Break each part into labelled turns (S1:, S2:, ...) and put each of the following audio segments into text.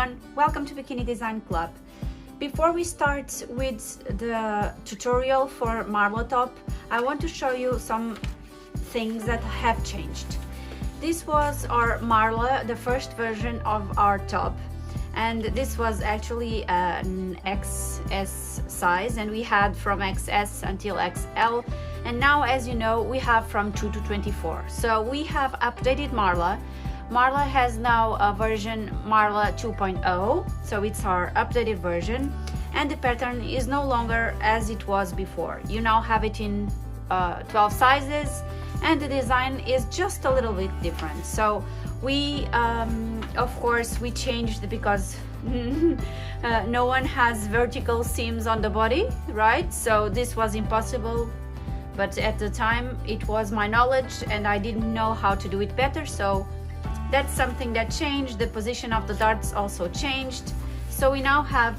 S1: everyone, welcome to Bikini Design Club. Before we start with the tutorial for Marla top, I want to show you some things that have changed. This was our Marla, the first version of our top, and this was actually an XS size, and we had from XS until XL, and now, as you know, we have from 2 to 24. So we have updated Marla. Marla has now a version Marla 2.0, so it's our updated version, and the pattern is no longer as it was before. You now have it in 12 sizes, and the design is just a little bit different. So we of course we changed because no one has vertical seams on the body, right? So this was impossible, but at the time it was my knowledge and I didn't know how to do it better, so that's something that changed. The position of the darts also changed. So we now have,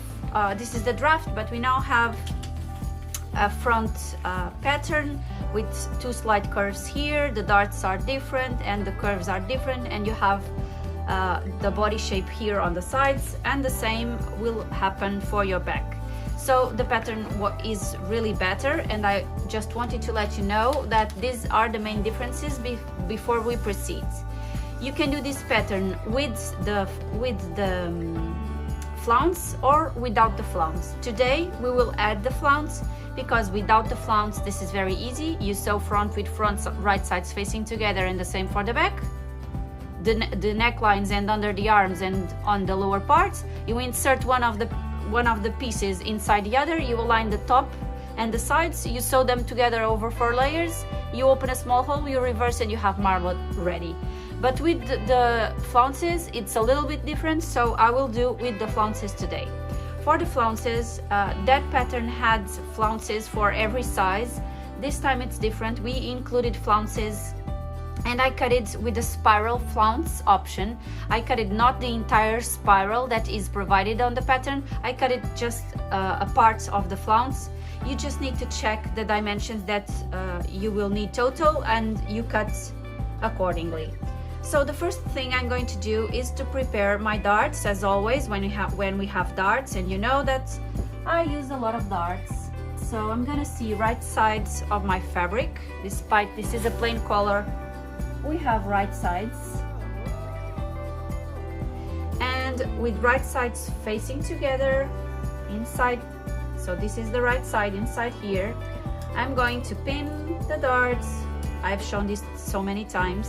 S1: this is the draft, but we now have a front pattern with two slight curves here. The darts are different and the curves are different, and you have the body shape here on the sides, and the same will happen for your back. So the pattern is really better, and I just wanted to let you know that these are the main differences before we proceed. You can do this pattern with the flounce or without the flounce. Today we will add the flounce, because without the flounce this is very easy. You sew front with front, right sides facing together, and the same for the back. The necklines and under the arms and on the lower parts, you insert one of the pieces inside the other, you align the top and the sides, you sew them together over 4 layers, you open a small hole, you reverse, and you have Marla ready. But with the flounces it's a little bit different, so I will do with the flounces today. For the flounces, that pattern had flounces for every size. This time it's different. We included flounces, and I cut it with the spiral flounce option. I cut it not the entire spiral that is provided on the pattern, I cut it just a part of the flounce. You just need to check the dimensions that you will need total, and you cut accordingly. So the first thing I'm going to do is to prepare my darts, as always when we have darts, and you know that I use a lot of darts. So I'm gonna see right sides of my fabric. Despite this is a plain color, we have right sides, and with right sides facing together inside. So this is the right side inside here. I'm going to pin the darts. I've shown this so many times,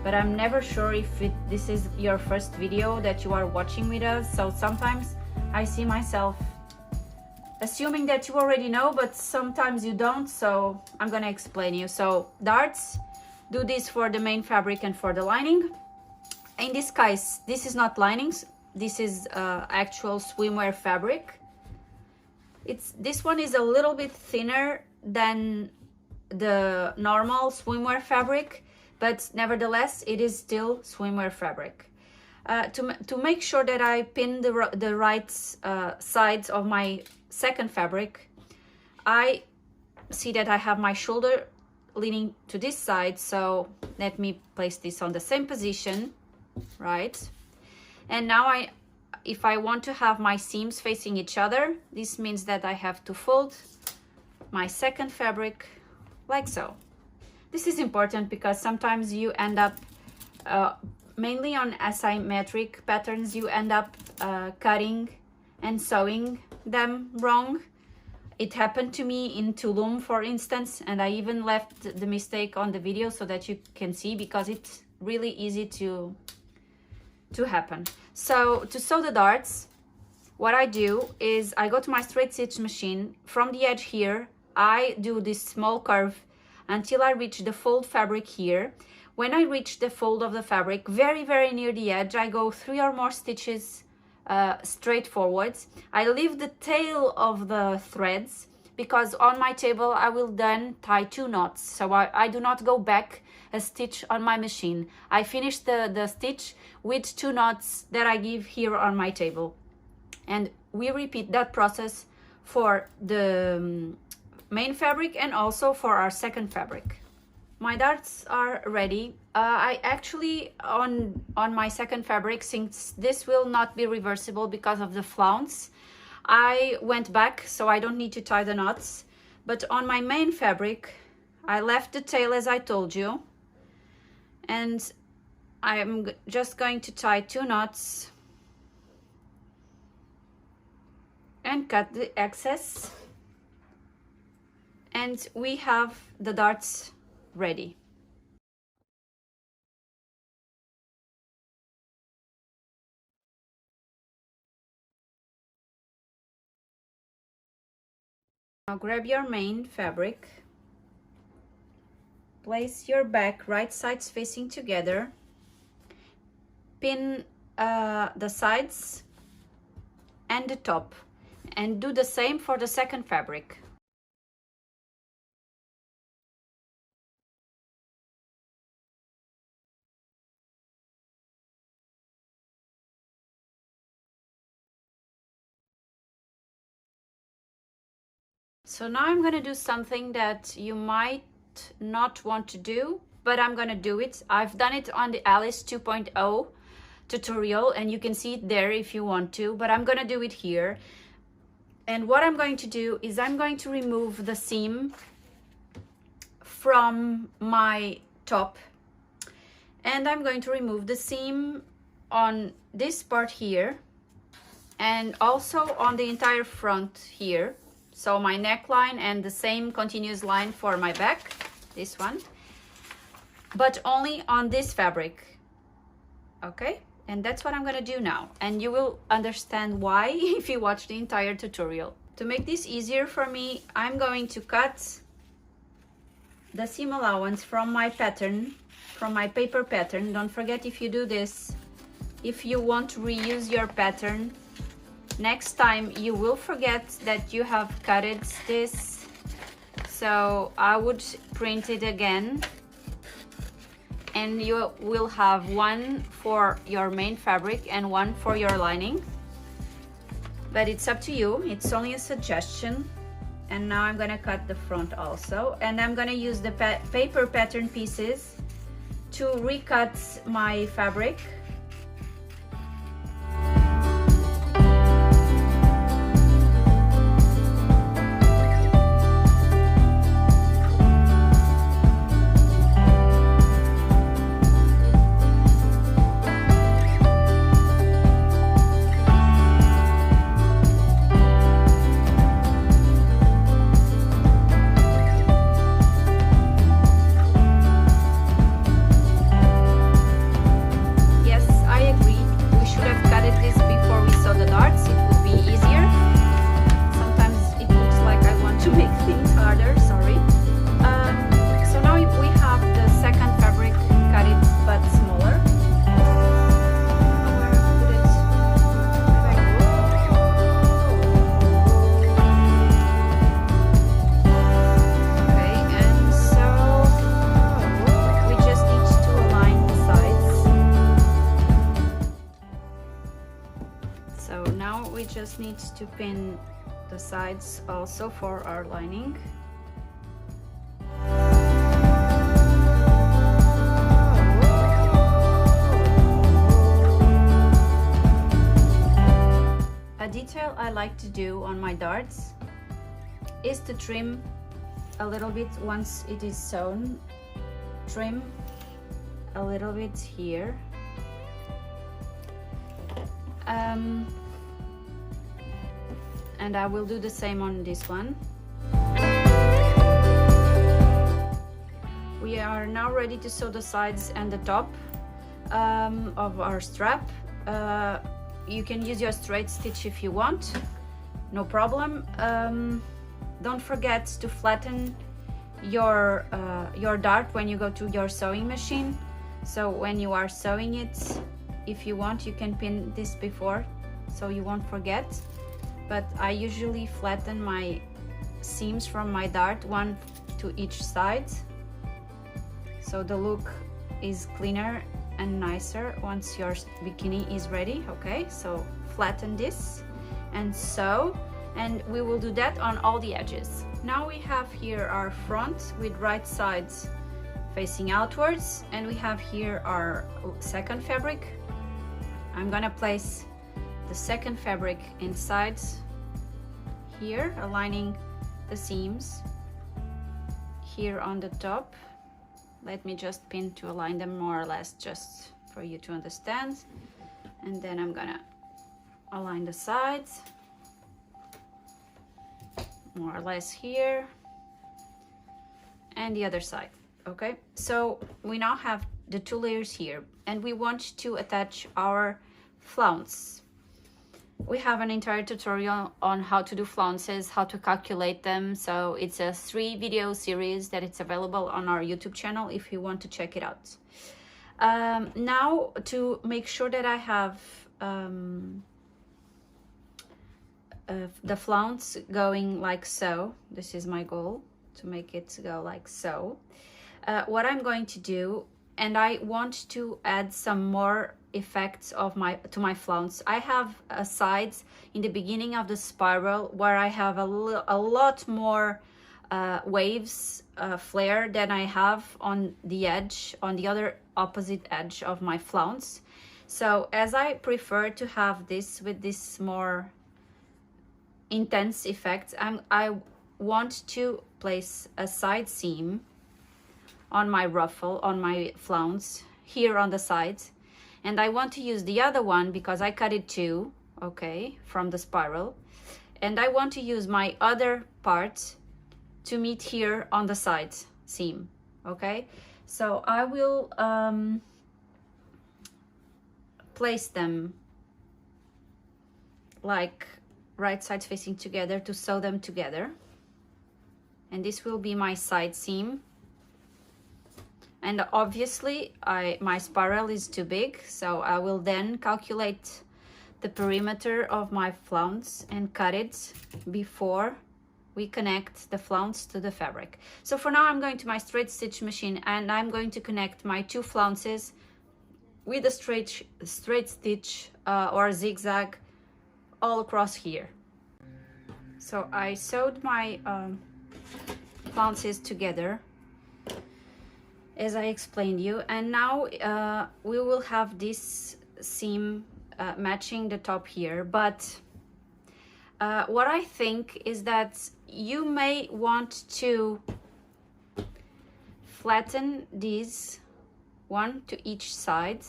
S1: but I'm never sure if this is your first video that you are watching with us, so sometimes I see myself assuming that you already know, but sometimes you don't, so I'm gonna explain you. So darts, do this for the main fabric and for the lining. In this case, this is not linings, this is actual swimwear fabric. This one is a little bit thinner than the normal swimwear fabric, but nevertheless it is still swimwear fabric. To make sure that I pin the right sides of my second fabric, I see that I have my shoulder leaning to this side, so let me place this on the same position, right? And now if I want to have my seams facing each other, this means that I have to fold my second fabric like so. This is important because sometimes you end up, mainly on asymmetric patterns, you end up cutting and sewing them wrong. It happened to me in 𝗔𝘀𝘆𝗺𝗶𝗶, for instance, and I even left the mistake on the video so that you can see, because it's really easy to happen. So to sew the darts, what I do is I go to my straight stitch machine. From the edge here, I do this small curve until I reach the fold fabric here. When I reach the fold of the fabric, very near the edge, I go 3 or more stitches straight forwards. I leave the tail of the threads, because on my table I will then tie 2 knots, so I do not go back a stitch on my machine. I finish the stitch with 2 knots that I give here on my table, and we repeat that process for the main fabric and also for our second fabric. my darts are ready. I actually, on my second fabric, since this will not be reversible because of the flounce, I went back so I don't need to tie the knots. But on my main fabric, I left the tail as I told you, and I'm just going to tie 2 knots and cut the excess, and we have the darts ready. Now grab your main fabric, place your back right sides facing together, pin the sides and the top, and do the same for the second fabric. So now I'm going to do something that you might not want to do, but I'm going to do it. I've done it on the Alice 2.0 tutorial, and you can see it there if you want to, but I'm going to do it here. And what I'm going to do is I'm going to remove the seam from my top, and I'm going to remove the seam on this part here, and also on the entire front here. So my neckline, and the same continuous line for my back, this one, but only on this fabric. Okay, and that's what I'm gonna do now, and you will understand why if you watch the entire tutorial. To make this easier for me, I'm going to cut the seam allowance from my pattern, from my paper pattern. Don't forget, if you do this, if you want to reuse your pattern, next time you will forget that you have cut this, so I would print it again, and you will have one for your main fabric and one for your lining, but it's up to you, it's only a suggestion. And now I'm gonna cut the front also, and I'm gonna use the paper pattern pieces to recut my fabric. Just needs to pin the sides also for our lining. A detail I like to do on my darts is to trim a little bit once it is sewn. Trim a little bit here. And I will do the same on this one. We are now ready to sew the sides and the top of our strap. You can use your straight stitch if you want, no problem. Don't forget to flatten your dart when you go to your sewing machine. So when you are sewing it, if you want, you can pin this before so you won't forget. But I usually flatten my seams from my dart, one to each side, so the look is cleaner and nicer once your bikini is ready. Okay, so flatten this and sew, and we will do that on all the edges. Now we have here our front with right sides facing outwards, and we have here our second fabric. I'm gonna place the second fabric inside here, aligning the seams here on the top. Let me just pin to align them more or less, just for you to understand. And then I'm gonna align the sides more or less here, and the other side. Okay, so we now have the two layers here, and we want to attach our flounce. We have an entire tutorial on how to do flounces, how to calculate them. So it's a 3-video series that it's available on our YouTube channel if you want to check it out. Now, to make sure that I have the flounce going like so, this is my goal, to make it go like so. What I'm going to do, and I want to add some more effects of to my flounce. I have sides in the beginning of the spiral where I have a lot more waves, flare than I have on the edge, on the other opposite edge of my flounce. So as I prefer to have this with this more intense effect, I want to place a side seam on my ruffle, on my flounce here on the sides, and I want to use the other one because I cut it too, okay, from the spiral, and I want to use my other part to meet here on the side seam. Okay, so I will place them like right sides facing together to sew them together, and this will be my side seam. And obviously my spiral is too big, so I will then calculate the perimeter of my flounce and cut it before we connect the flounce to the fabric. So for now I'm going to my straight stitch machine, and I'm going to connect my two flounces with a straight stitch or zigzag all across here. So I sewed my flounces together as I explained you, and now we will have this seam matching the top here. But what I think is that you may want to flatten these one to each side,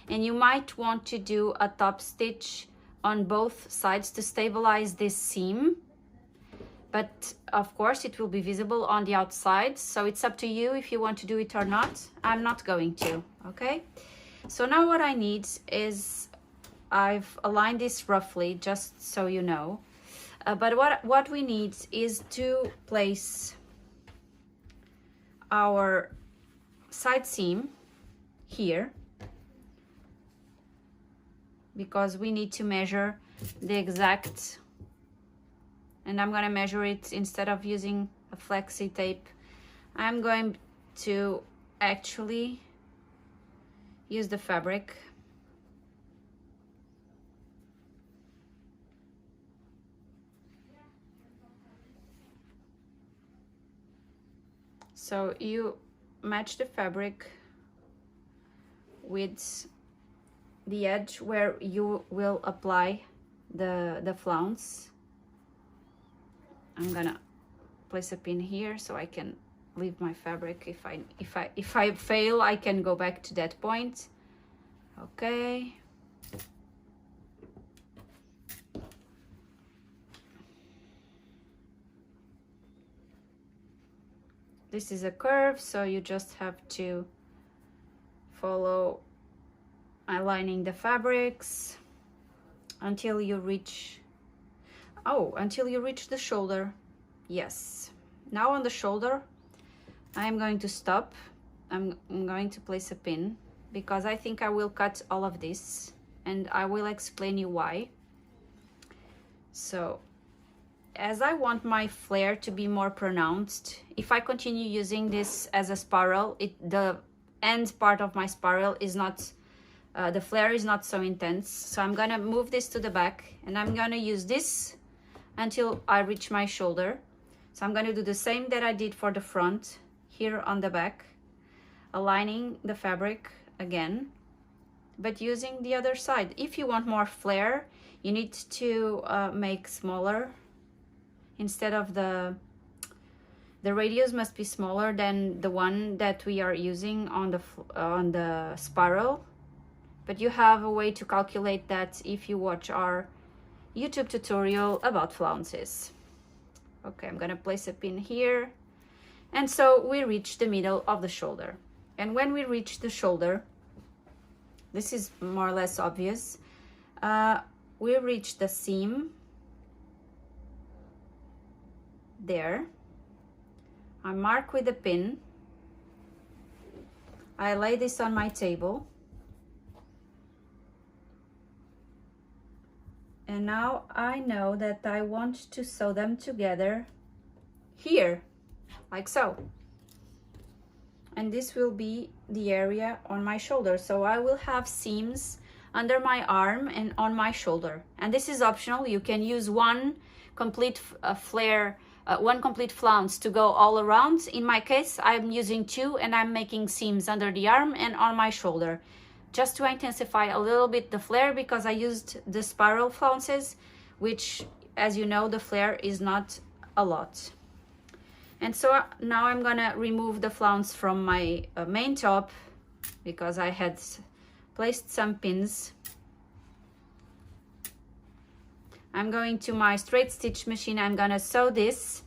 S1: and you might want to do a top stitch on both sides to stabilize this seam. But of course it will be visible on the outside, so it's up to you if you want to do it or not. I'm not going to. Okay, so now what I need is, I've aligned this roughly just so you know, but what we need is to place our side seam here, because we need to measure the exact, and I'm going to measure it instead of using a flexi tape. I'm going to actually use the fabric. So you match the fabric with the edge where you will apply the flounce. I'm gonna place a pin here so I can leave my fabric. If I fail, I can go back to that point. Okay. This is a curve, so you just have to follow aligning the fabrics until you reach the shoulder. Yes, now on the shoulder I'm going to stop. I'm going to place a pin because I think I will cut all of this, and I will explain you why. So as I want my flare to be more pronounced, if I continue using this as a spiral, the end part of my spiral is not, the flare is not so intense. So I'm gonna move this to the back, and I'm gonna use this until I reach my shoulder. So I'm gonna do the same that I did for the front here on the back. aligning the fabric again, but using the other side. If you want more flare, you need to make smaller. Instead of the radius must be smaller than the one that we are using on the spiral. But you have a way to calculate that if you watch our YouTube tutorial about flounces. Okay, I'm gonna place a pin here. And so we reach the middle of the shoulder. And when we reach the shoulder, this is more or less obvious. We reach the seam there. I mark with a pin. I lay this on my table. And now I know that I want to sew them together here, like so. And this will be the area on my shoulder. So I will have seams under my arm and on my shoulder. And this is optional. You can use one complete one complete flounce to go all around. In my case, I'm using two, and I'm making seams under the arm and on my shoulder, just to intensify a little bit the flare, because I used the spiral flounces, which, as you know, the flare is not a lot. And so now I'm gonna remove the flounce from my main top, because I had placed some pins. I'm going to my straight stitch machine. I'm gonna sew this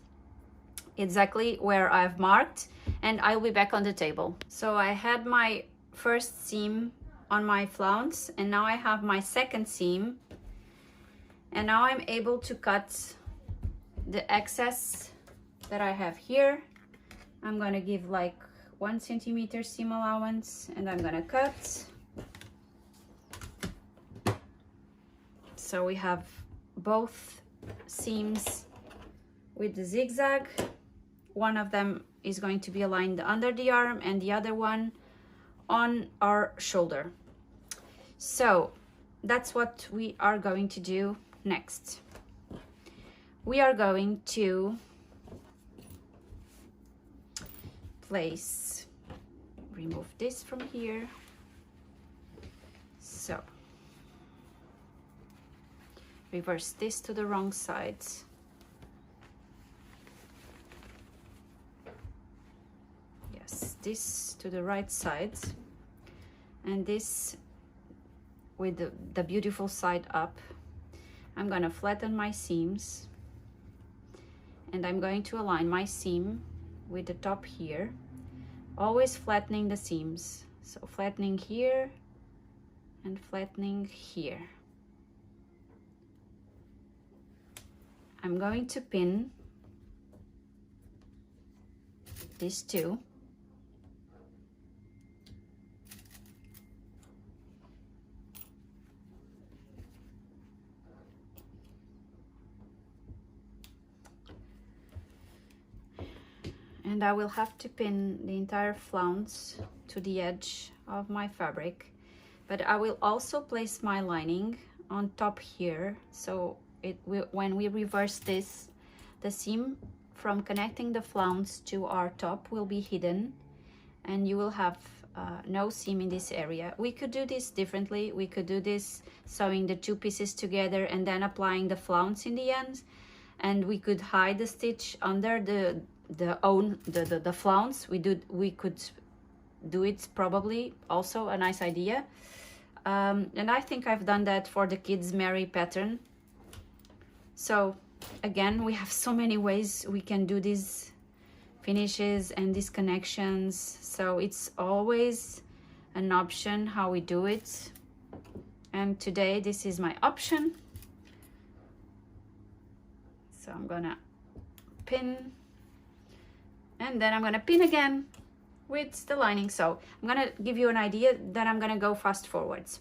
S1: exactly where I've marked, and I'll be back on the table. So I had my first seam on my flounce, and now I have my second seam, and now I'm able to cut the excess that I have here. I'm gonna give like 1 centimeter seam allowance, and I'm gonna cut. So we have both seams with the zigzag. One of them is going to be aligned under the arm, and the other one on our shoulder. So that's what we are going to do next. We are going to remove this from here. So reverse this to the wrong side. Yes, this to the right side, and this with the beautiful side up. I'm gonna flatten my seams, and I'm going to align my seam with the top here, always flattening the seams. So flattening here and flattening here. I'm going to pin these two. And I will have to pin the entire flounce to the edge of my fabric, but I will also place my lining on top here, so when we reverse this, the seam from connecting the flounce to our top will be hidden, and you will have no seam in this area. We could do this differently. We could do this sewing the two pieces together and then applying the flounce in the end, and we could hide the stitch under the flounce. We could do it, probably also a nice idea. And I think I've done that for the 𝗷𝘀𝗆𝗄 pattern. So again, we have so many ways we can do these finishes and these connections, so it's always an option how we do it, and today this is my option. So I'm gonna pin, and then I'm gonna pin again with the lining. So I'm gonna give you an idea, then I'm gonna go fast forwards.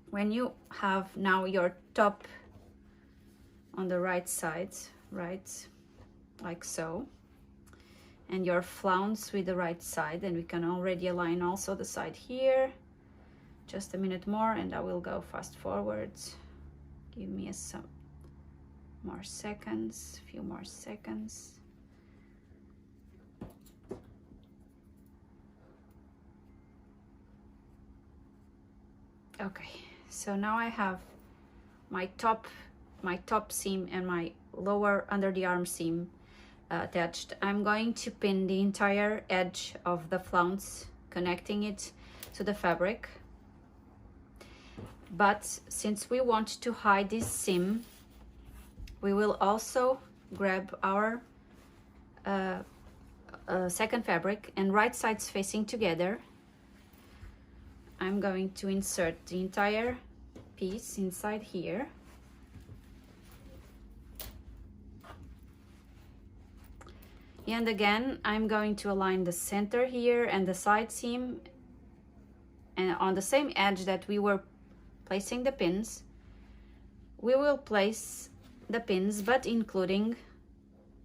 S1: When you have now your top on the right side, right, like so, and your flounce with the right side, and we can already align also the side here. Just a minute more and I will go fast forwards. Give me some more seconds, a few more seconds. Okay, so now I have my top seam and my lower under the arm seam attached. I'm going to pin the entire edge of the flounce, connecting it to the fabric. But since we want to hide this seam, we will also grab our second fabric, and right sides facing together, I'm going to insert the entire piece inside here. And again, I'm going to align the center here and the side seam, and on the same edge that we were placing the pins, we will place the pins, but including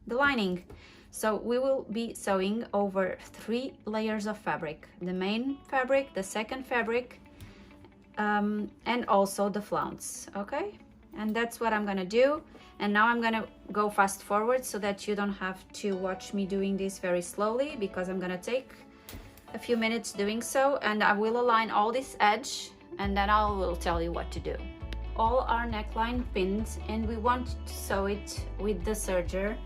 S1: the lining. So we will be sewing over 3 layers of fabric: the main fabric, the second fabric, and also the flounce. Okay, and that's what I'm gonna do. And now I'm gonna go fast forward so that you don't have to watch me doing this very slowly, because I'm gonna take a few minutes doing so, and I will align all this edge, and then I will tell you what to do. All our neckline pinned, and we want to sew it with the serger,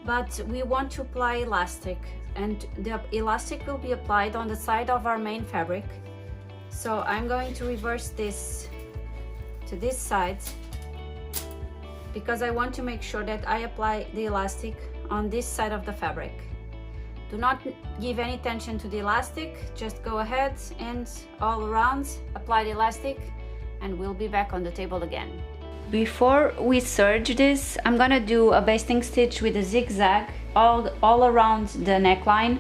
S1: but we want to apply elastic, and the elastic will be applied on the side of our main fabric. So I'm going to reverse this to this side, because I want to make sure that I apply the elastic on this side of the fabric. Do not give any tension to the elastic, just go ahead and all around apply the elastic, and we'll be back on the table again. Before we serge this, I'm gonna do a basting stitch with a zigzag all around the neckline,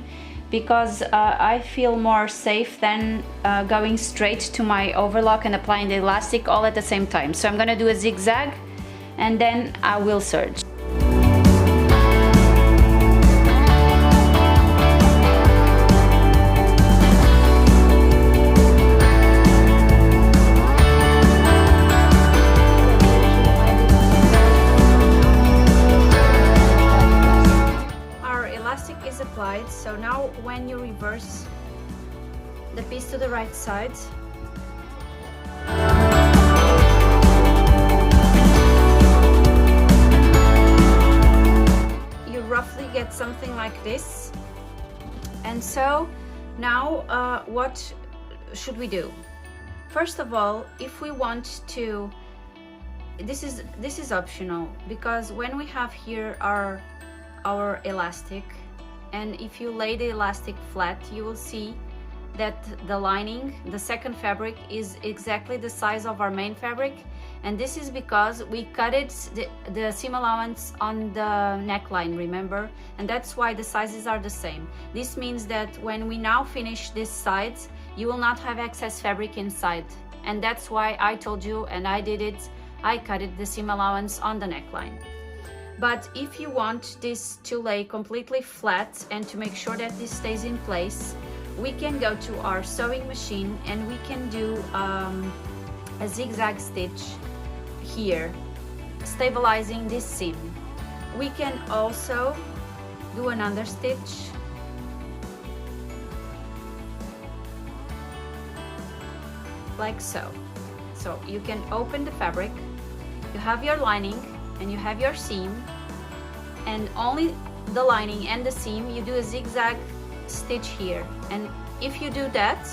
S1: because I feel more safe than going straight to my overlock and applying the elastic all at the same time. So I'm gonna do a zigzag, and then I will serge. Our elastic is applied, so now when you reverse the piece to the right side, roughly get something like this. And so now what should we do? First of all, if we want to, this is optional, because when we have here our elastic, and if you lay the elastic flat, you will see that the lining, the second fabric, is exactly the size of our main fabric, and this is because we cut it the seam allowance on the neckline, remember, and that's why the sizes are the same. This means that when we now finish this side, you will not have excess fabric inside, and that's why I told you, and I did it, I cut it the seam allowance on the neckline. But if you want this to lay completely flat and to make sure that this stays in place, we can go to our sewing machine and we can do a zigzag stitch here, stabilizing this seam. We can also do an understitch like so. So you can open the fabric, you have your lining and you have your seam, and only the lining and the seam, you do a zigzag stitch here. And if you do that,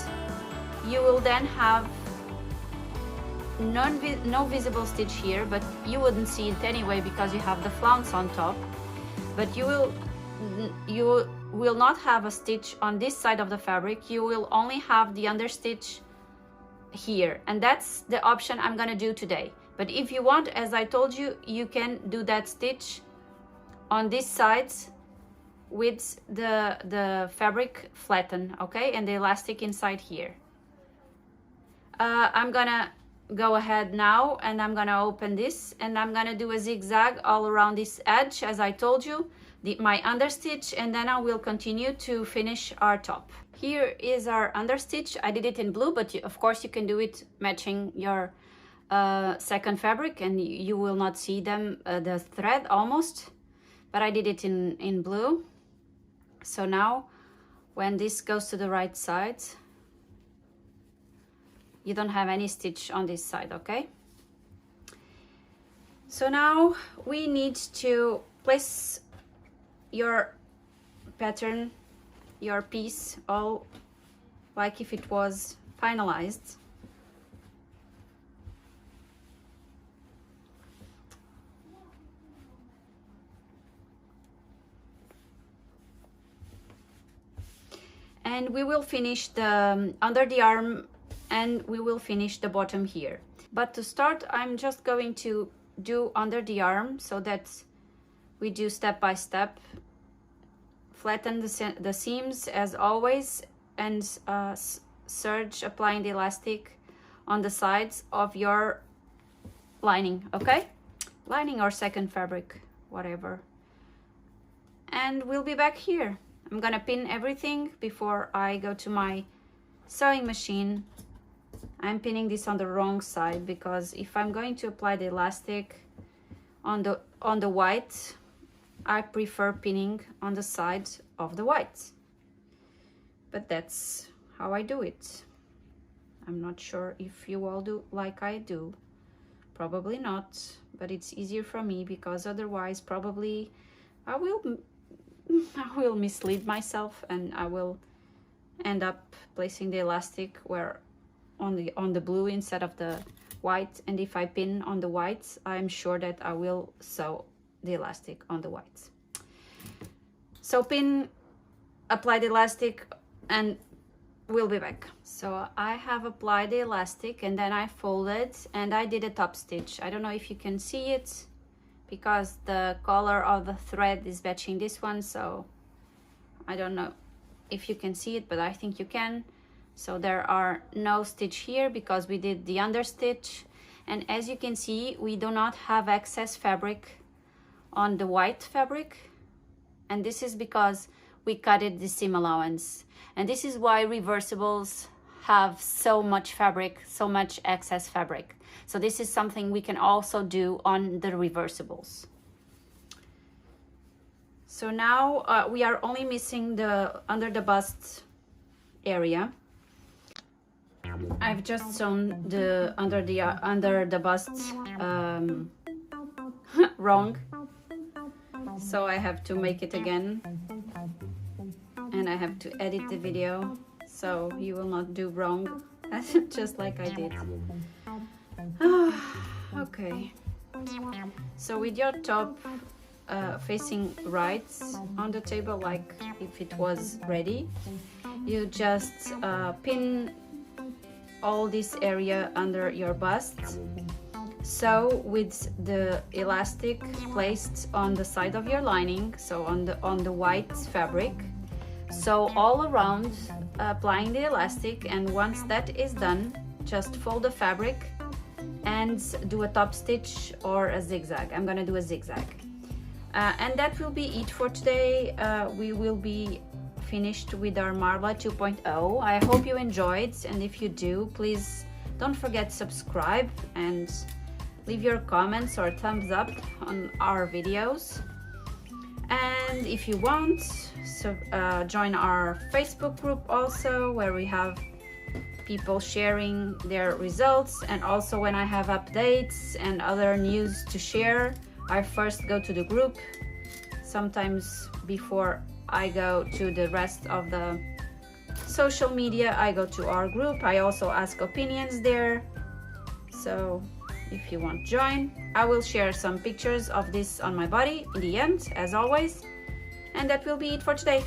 S1: you will then have no visible stitch here, but you wouldn't see it anyway because you have the flounce on top. But you will not have a stitch on this side of the fabric, you will only have the understitch here, and that's the option I'm gonna do today. But if you want, as I told you, you can do that stitch on this side with the fabric flattened, okay, and the elastic inside here. I'm gonna go ahead now and I'm gonna open this and I'm gonna do a zigzag all around this edge, as I told you, my understitch, and then I will continue to finish our top. Here is our understitch. I did it in blue, but of course you can do it matching your second fabric, and you will not see them, the thread almost, but I did it in blue. So now when this goes to the right side, you don't have any stitch on this side, okay? So now we need to place your pattern, your piece, all like if it was finalized. And we will finish the under the arm, and we will finish the bottom here. But to start, I'm just going to do under the arm so that we do step by step. Flatten the seams as always, and serge applying the elastic on the sides of your lining, okay? Lining or second fabric, whatever. And we'll be back here. I'm gonna pin everything before I go to my sewing machine. I'm pinning this on the wrong side because if I'm going to apply the elastic on the white, I prefer pinning on the side of the white. But that's how I do it. I'm not sure if you all do like I do. Probably not, but it's easier for me because otherwise probably I will mislead myself and I will end up placing the elastic where on the blue instead of the white, and if I pin on the white, I'm sure that I will sew the elastic on the white. So pin, apply the elastic, and we'll be back. So I have applied the elastic and then I folded and I did a top stitch. I don't know if you can see it because the color of the thread is matching this one, so I don't know if you can see it, but I think you can. So there are no stitch here because we did the understitch, and as you can see, we do not have excess fabric on the white fabric, and this is because we cut it the seam allowance, and this is why reversibles have so much fabric, so much excess fabric. So this is something we can also do on the reversibles. So now we are only missing the under the bust area. I've just sewn the under the bust wrong, so I have to make it again, and I have to edit the video so you will not do wrong just like I did. Okay, so with your top facing right on the table, like if it was ready, you just pin all this area under your bust. So with the elastic placed on the side of your lining, so on the white fabric, so all around, applying the elastic, and once that is done, just fold the fabric and do a top stitch or a zigzag. I'm gonna do a zigzag. And that will be it for today. We will be finished with our Marla 2.0. I hope you enjoyed, and if you do, please don't forget to subscribe and leave your comments or thumbs up on our videos. And if you want, so join our Facebook group also, where we have people sharing their results, and also when I have updates and other news to share, I first go to the group. Sometimes before I go to the rest of the social media, I go to our group. I also ask opinions there. So if you want to join, I will share some pictures of this on my body in the end, as always. And that will be it for today.